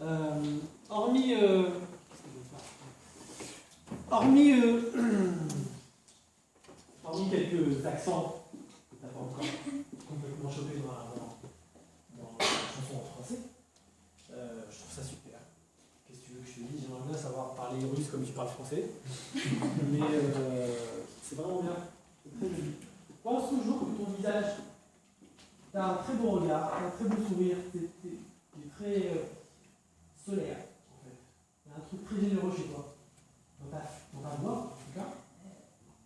Hormis, hormis quelques accents que tu n'as pas encore complètement chopé dans la chanson en français, je trouve ça super. Qu'est-ce que tu veux que je te dise? J'aimerais bien savoir parler russe comme tu parles français. Mais c'est vraiment bien. C'est très joli. Pense toujours que ton visage, tu as un très beau regard, tu as un très beau sourire, tu es très solaire, en fait. Il y a un truc très généreux chez toi. Dans ta voix, en tout cas.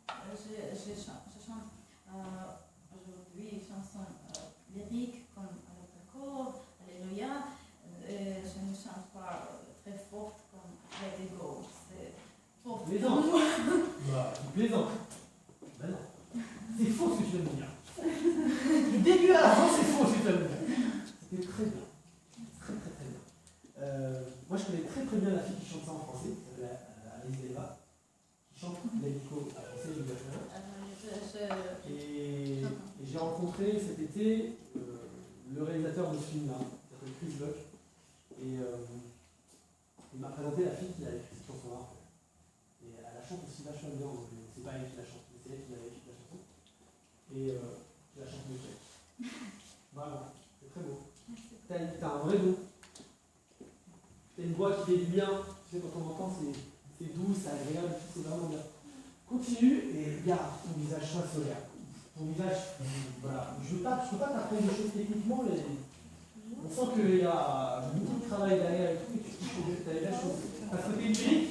Je chante aujourd'hui une chanson lyrique comme avec le corps, Alléluia. Je ne chante pas très forte comme Let It Go. C'est fort. Plaisante. Bah, tu plaisantes. Ben non. C'est faux ce que tu viens de me dire. Du début à la fin, c'est faux ce que tu viens de me dire. C'était très bien. Très très très bien. Moi je connais très très bien la fille qui chante ça en français, qui s'appelle Alice Delva, qui chante l'hélico en français, et j'ai rencontré cet été le réalisateur de ce film-là, qui s'appelle Chris Buck, et il m'a présenté la fille qui a écrit cette chanson-là. Et elle la chante aussi vachement bien en anglais. C'est pas elle qui la chante, mais c'est elle qui a écrit la chanson. Et qui la chante mieux. Vraiment, c'est très beau. T'as un vrai don. T'as une voix qui fait du bien. Tu sais, quand on entend, c'est doux, c'est agréable, c'est vraiment bien. Continue et garde ton visage soit solaire. Ton visage, voilà. Je peux pas t'apprendre des choses techniquement, mais on sent qu'il y a beaucoup de travail derrière et tout, et tu as des choses. Parce que t'es lyrique,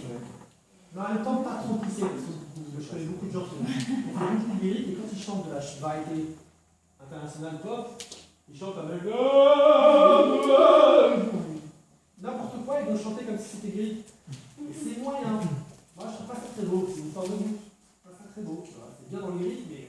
mais en même temps pas trop poussé, parce que je connais beaucoup de gens qui font beaucoup de lyrique, et quand ils chantent de la variété internationale pop, ils chantent avec n'importe quoi, ils vont chanter comme si c'était lyrique. Et c'est moyen. Moi je trouve pas ça très beau, c'est une histoire de goût. Je trouve pas ça très beau. C'est bien dans le lyrique, mais